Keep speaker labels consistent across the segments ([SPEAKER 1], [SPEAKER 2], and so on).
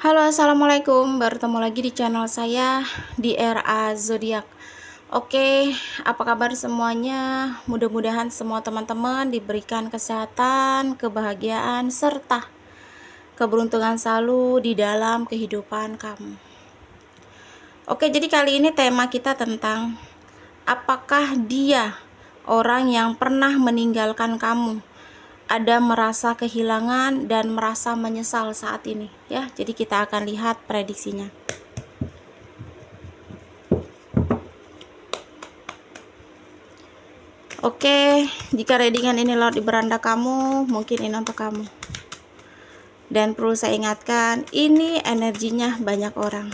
[SPEAKER 1] Halo, assalamualaikum. Bertemu lagi di channel saya di RA Zodiak. Oke, apa kabar semuanya? Mudah-mudahan semua teman-teman diberikan kesehatan, kebahagiaan, serta keberuntungan selalu di dalam kehidupan kamu. Oke, jadi kali ini tema kita tentang apakah dia orang yang pernah meninggalkan kamu, ada merasa kehilangan dan merasa menyesal saat ini ya. Jadi kita akan lihat prediksinya. Oke, jika readingan ini lewat di beranda kamu, mungkin ini untuk kamu. Dan perlu saya ingatkan, ini energinya banyak orang.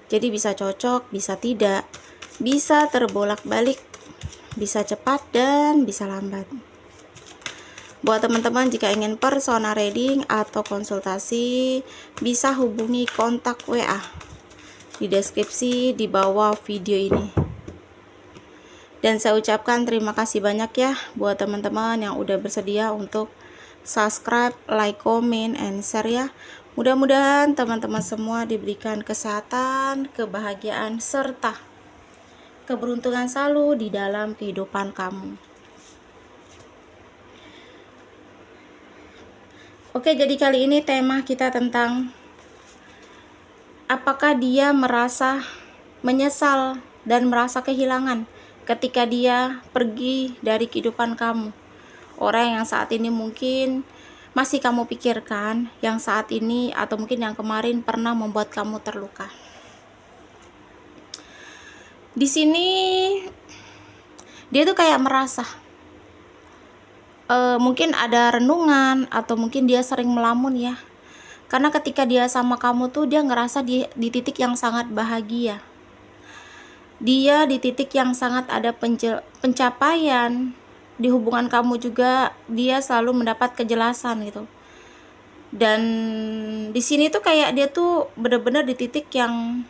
[SPEAKER 1] Jadi bisa cocok, bisa tidak, bisa terbolak-balik, bisa cepat dan bisa lambat. Buat teman-teman jika ingin personal reading atau konsultasi, bisa hubungi kontak WA di deskripsi di bawah video ini. Dan saya ucapkan terima kasih banyak ya buat teman-teman yang udah bersedia untuk subscribe, like, comment, and share ya. Mudah-mudahan teman-teman semua diberikan kesehatan, kebahagiaan, serta keberuntungan selalu di dalam kehidupan kamu. Oke, jadi kali ini tema kita tentang apakah dia merasa menyesal dan merasa kehilangan ketika dia pergi dari kehidupan kamu. Orang yang saat ini mungkin masih kamu pikirkan, yang saat ini atau mungkin yang kemarin pernah membuat kamu terluka. Di sini dia tuh kayak merasa mungkin ada renungan atau mungkin dia sering melamun ya. Karena ketika dia sama kamu tuh dia ngerasa di titik yang sangat bahagia. Dia di titik yang sangat ada pencapaian. Di hubungan kamu juga dia selalu mendapat kejelasan gitu. Dan di sini tuh kayak dia tuh bener-bener di titik yang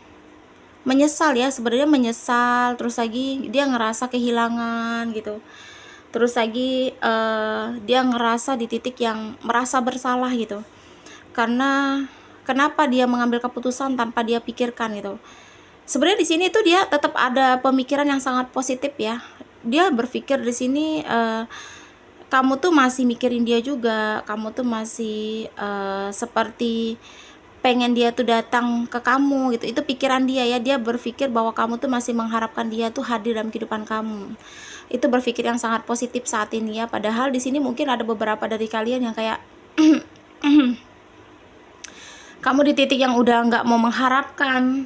[SPEAKER 1] menyesal ya, sebenarnya menyesal, terus lagi dia ngerasa kehilangan gitu. Terus lagi dia ngerasa di titik yang merasa bersalah gitu. Karena kenapa dia mengambil keputusan tanpa dia pikirkan gitu. Sebenarnya di sini tuh dia tetap ada pemikiran yang sangat positif ya. Dia berpikir di sini kamu tuh masih mikirin dia juga, kamu tuh masih seperti pengen dia tuh datang ke kamu gitu. Itu pikiran dia ya. Dia berpikir bahwa kamu tuh masih mengharapkan dia tuh hadir dalam kehidupan kamu. Itu berpikir yang sangat positif saat ini ya. Padahal di sini mungkin ada beberapa dari kalian yang kayak kamu di titik yang udah nggak mau mengharapkan,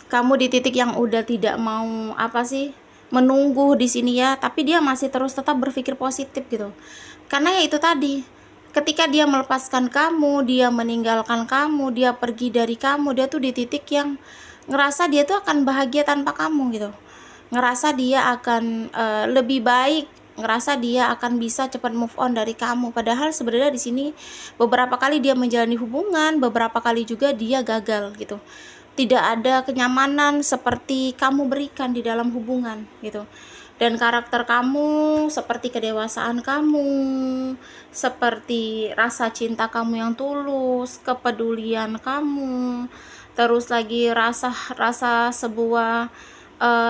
[SPEAKER 1] kamu di titik yang udah tidak mau menunggu di sini ya, tapi dia masih terus tetap berpikir positif gitu. Karena ya itu tadi, ketika dia melepaskan kamu, dia meninggalkan kamu, dia pergi dari kamu, dia tuh di titik yang ngerasa dia tuh akan bahagia tanpa kamu gitu. Ngerasa dia akan lebih baik, ngerasa dia akan bisa cepat move on dari kamu. Padahal sebenarnya di sini beberapa kali dia menjalani hubungan, beberapa kali juga dia gagal gitu. Tidak ada kenyamanan seperti kamu berikan di dalam hubungan gitu. Dan karakter kamu, seperti kedewasaan kamu, seperti rasa cinta kamu yang tulus, kepedulian kamu, terus lagi rasa sebuah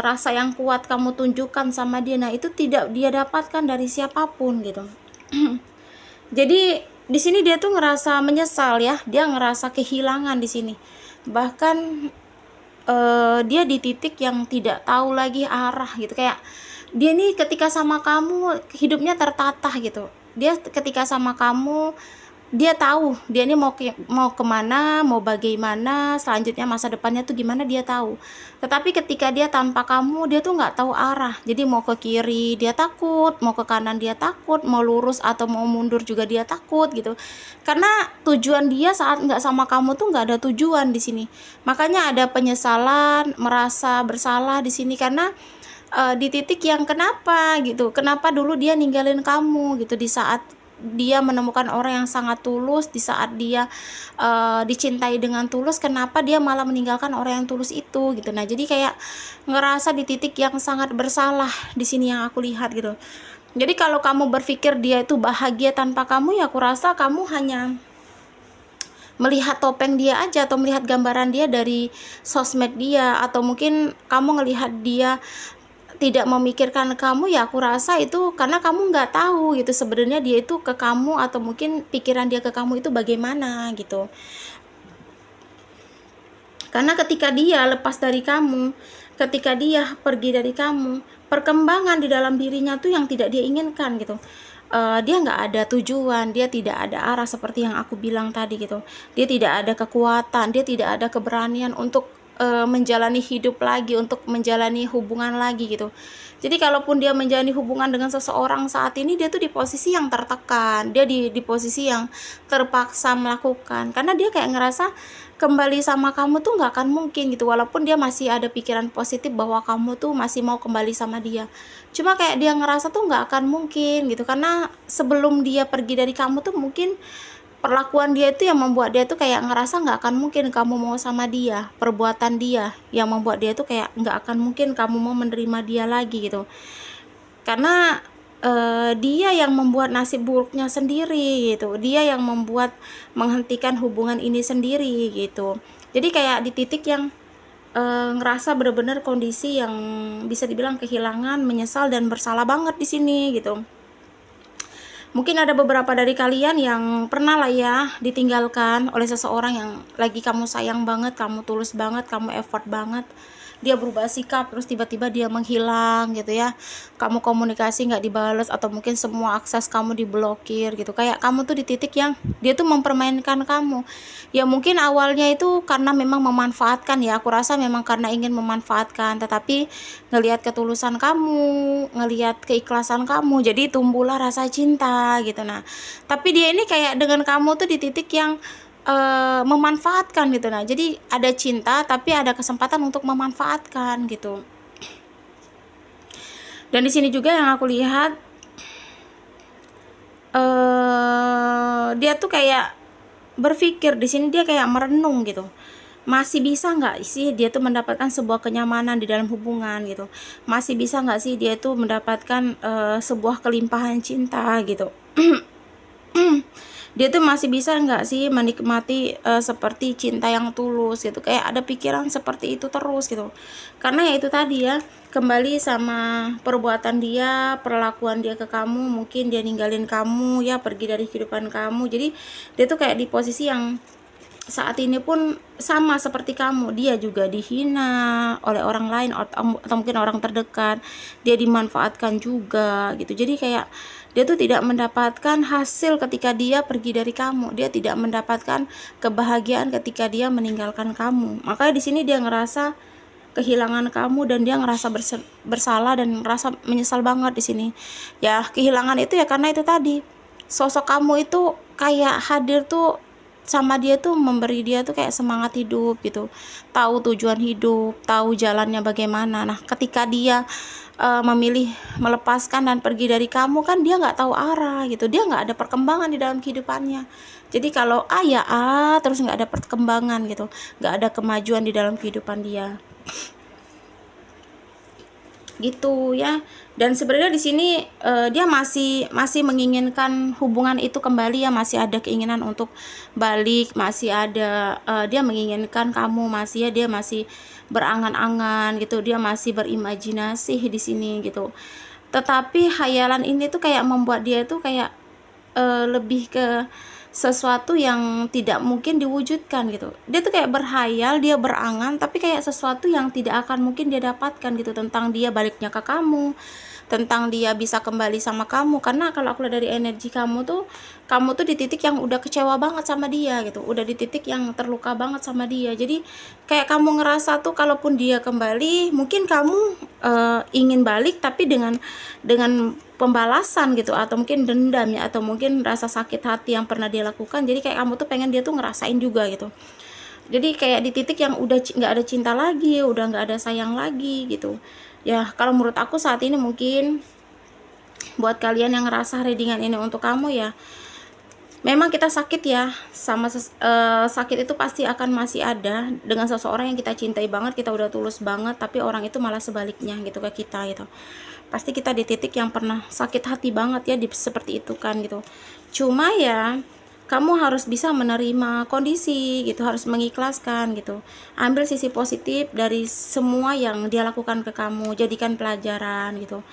[SPEAKER 1] rasa yang kuat kamu tunjukkan sama dia. Nah, itu tidak dia dapatkan dari siapapun gitu. Jadi di sini dia tuh ngerasa menyesal ya, dia ngerasa kehilangan di sini. Bahkan dia di titik yang tidak tahu lagi arah gitu. Kayak dia nih ketika sama kamu hidupnya tertata gitu. Dia ketika sama kamu dia tahu dia ini mau kemana, mau bagaimana, selanjutnya masa depannya tuh gimana dia tahu. Tetapi ketika dia tanpa kamu, dia tuh nggak tahu arah. Jadi mau ke kiri dia takut, mau ke kanan dia takut, mau lurus atau mau mundur juga dia takut gitu. Karena tujuan dia saat nggak sama kamu tuh nggak ada tujuan di sini. Makanya ada penyesalan, merasa bersalah di sini karena di titik yang kenapa dulu dia ninggalin kamu gitu, di saat dia menemukan orang yang sangat tulus, di saat dia dicintai dengan tulus, kenapa dia malah meninggalkan orang yang tulus itu gitu. Nah, jadi kayak ngerasa di titik yang sangat bersalah di sini yang aku lihat gitu. Jadi kalau kamu berpikir dia itu bahagia tanpa kamu, ya aku rasa kamu hanya melihat topeng dia aja, atau melihat gambaran dia dari sosmed dia, atau mungkin kamu ngelihat dia tidak memikirkan kamu. Ya aku rasa itu karena kamu nggak tahu gitu sebenarnya dia itu ke kamu, atau mungkin pikiran dia ke kamu itu bagaimana gitu. Karena ketika dia lepas dari kamu, ketika dia pergi dari kamu, perkembangan di dalam dirinya tuh yang tidak dia inginkan gitu. Dia nggak ada tujuan, dia tidak ada arah seperti yang aku bilang tadi gitu. Dia tidak ada kekuatan, dia tidak ada keberanian untuk menjalani hidup lagi, untuk menjalani hubungan lagi gitu. Jadi kalaupun dia menjalani hubungan dengan seseorang saat ini, dia tuh di posisi yang tertekan, dia di posisi yang terpaksa melakukan, karena dia kayak ngerasa kembali sama kamu tuh nggak akan mungkin gitu, walaupun dia masih ada pikiran positif bahwa kamu tuh masih mau kembali sama dia. Cuma kayak dia ngerasa tuh nggak akan mungkin gitu, karena sebelum dia pergi dari kamu tuh mungkin perlakuan dia itu yang membuat dia tuh kayak ngerasa nggak akan mungkin kamu mau sama dia, perbuatan dia yang membuat dia tuh kayak nggak akan mungkin kamu mau menerima dia lagi gitu. Karena dia yang membuat nasib buruknya sendiri gitu, dia yang membuat menghentikan hubungan ini sendiri gitu. Jadi kayak di titik yang ngerasa bener-bener kondisi yang bisa dibilang kehilangan, menyesal dan bersalah banget di sini gitu. Mungkin ada beberapa dari kalian yang pernah lah ya ditinggalkan oleh seseorang yang lagi kamu sayang banget, kamu tulus banget, kamu effort banget. Dia berubah sikap, terus tiba-tiba dia menghilang gitu ya. Kamu komunikasi nggak dibales, atau mungkin semua akses kamu diblokir gitu. Kayak kamu tuh di titik yang dia tuh mempermainkan kamu. Ya mungkin awalnya itu karena memang memanfaatkan ya. Aku rasa memang karena ingin memanfaatkan, tetapi ngelihat ketulusan kamu, ngelihat keikhlasan kamu, jadi tumbuhlah rasa cinta gitu. Nah, tapi dia ini kayak dengan kamu tuh di titik yang memanfaatkan gitu. Nah, jadi ada cinta tapi ada kesempatan untuk memanfaatkan gitu. Dan di sini juga yang aku lihat dia tuh kayak berpikir di sini, dia kayak merenung gitu. Masih bisa nggak sih dia tuh mendapatkan sebuah kenyamanan di dalam hubungan gitu? Masih bisa nggak sih dia tuh mendapatkan sebuah kelimpahan cinta gitu? Dia tuh masih bisa nggak sih menikmati seperti cinta yang tulus gitu? Kayak ada pikiran seperti itu terus gitu. Karena ya itu tadi ya, kembali sama perbuatan dia, perlakuan dia ke kamu, mungkin dia ninggalin kamu ya, pergi dari kehidupan kamu. Jadi dia tuh kayak di posisi yang saat ini pun sama seperti kamu, dia juga dihina oleh orang lain, atau mungkin orang terdekat, dia dimanfaatkan juga gitu. Jadi kayak dia tuh tidak mendapatkan hasil ketika dia pergi dari kamu, dia tidak mendapatkan kebahagiaan ketika dia meninggalkan kamu. Makanya di sini dia ngerasa kehilangan kamu, dan dia ngerasa bersalah dan ngerasa menyesal banget di sini. Ya kehilangan itu ya karena itu tadi, sosok kamu itu kayak hadir tuh sama dia tuh, memberi dia tuh kayak semangat hidup gitu, tahu tujuan hidup, tahu jalannya bagaimana. Nah ketika dia memilih melepaskan dan pergi dari kamu, kan dia nggak tahu arah gitu, dia nggak ada perkembangan di dalam kehidupannya. Jadi kalau A ya A terus, nggak ada perkembangan gitu, nggak ada kemajuan di dalam kehidupan dia gitu ya. Dan sebenarnya di sini dia masih menginginkan hubungan itu kembali ya, masih ada keinginan untuk balik, masih ada dia menginginkan kamu, masih ya, dia masih berangan-angan gitu, dia masih berimajinasi di sini gitu. Tetapi hayalan ini tuh kayak membuat dia tuh kayak lebih ke sesuatu yang tidak mungkin diwujudkan gitu. Dia tuh kayak berhayal, dia berangan, tapi kayak sesuatu yang tidak akan mungkin dia dapatkan gitu, tentang dia baliknya ke kamu, tentang dia bisa kembali sama kamu. Karena kalau aku lihat dari energi kamu tuh di titik yang udah kecewa banget sama dia gitu, udah di titik yang terluka banget sama dia. Jadi kayak kamu ngerasa tuh kalaupun dia kembali, mungkin kamu ingin balik tapi dengan pembalasan gitu, atau mungkin dendam ya, atau mungkin rasa sakit hati yang pernah dia lakukan. Jadi kayak kamu tuh pengen dia tuh ngerasain juga gitu. Jadi kayak di titik yang udah nggak ada cinta lagi, udah nggak ada sayang lagi gitu ya. Kalau menurut aku saat ini mungkin buat kalian yang ngerasa readingan ini untuk kamu ya, memang kita sakit ya, sama sakit itu pasti akan masih ada dengan seseorang yang kita cintai banget, kita udah tulus banget, tapi orang itu malah sebaliknya gitu ke kita gitu. Pasti kita di titik yang pernah sakit hati banget ya seperti itu kan gitu. Cuma ya kamu harus bisa menerima kondisi gitu, harus mengikhlaskan gitu. Ambil sisi positif dari semua yang dia lakukan ke kamu, jadikan pelajaran gitu.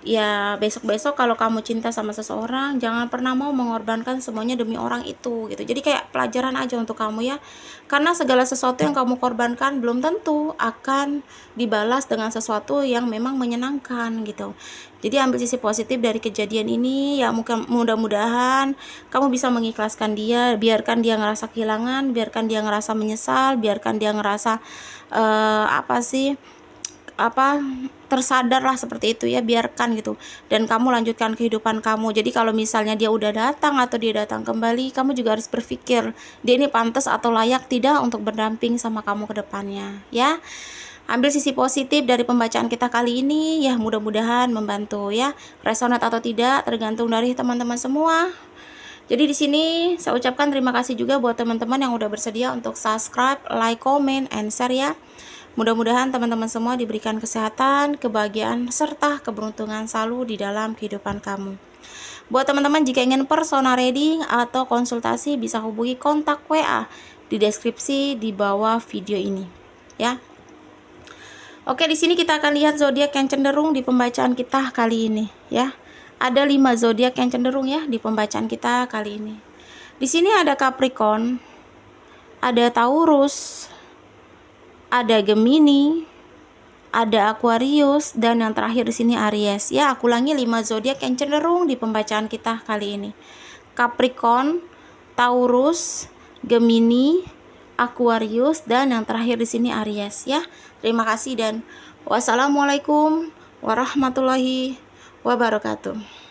[SPEAKER 1] Ya besok-besok kalau kamu cinta sama seseorang, jangan pernah mau mengorbankan semuanya demi orang itu gitu. Jadi kayak pelajaran aja untuk kamu ya, karena segala sesuatu yang kamu korbankan belum tentu akan dibalas dengan sesuatu yang memang menyenangkan gitu. Jadi ambil sisi positif dari kejadian ini ya, mudah-mudahan kamu bisa mengikhlaskan dia, biarkan dia ngerasa kehilangan, biarkan dia ngerasa menyesal, biarkan dia ngerasa tersadarlah seperti itu ya, biarkan gitu, dan kamu lanjutkan kehidupan kamu. Jadi kalau misalnya dia udah datang atau dia datang kembali, kamu juga harus berpikir dia ini pantas atau layak tidak untuk berdamping sama kamu ke depannya ya. Ambil sisi positif dari pembacaan kita kali ini ya, mudah-mudahan membantu ya. Resonat atau tidak tergantung dari teman-teman semua. Jadi di sini saya ucapkan terima kasih juga buat teman-teman yang udah bersedia untuk subscribe, like, comment, and share ya. Mudah-mudahan teman-teman semua diberikan kesehatan, kebahagiaan, serta keberuntungan selalu di dalam kehidupan kamu. Buat teman-teman jika ingin personal reading atau konsultasi bisa hubungi kontak WA di deskripsi di bawah video ini ya. Oke, di sini kita akan lihat zodiak yang cenderung di pembacaan kita kali ini ya. Ada 5 zodiak yang cenderung ya di pembacaan kita kali ini. Di sini ada Capricorn, ada Taurus, ada Gemini, ada Aquarius, dan yang terakhir di sini Aries. Ya, aku ulangi 5 zodiak yang cenderung di pembacaan kita kali ini. Capricorn, Taurus, Gemini, Aquarius, dan yang terakhir di sini Aries ya. Terima kasih dan wassalamualaikum warahmatullahi wabarakatuh.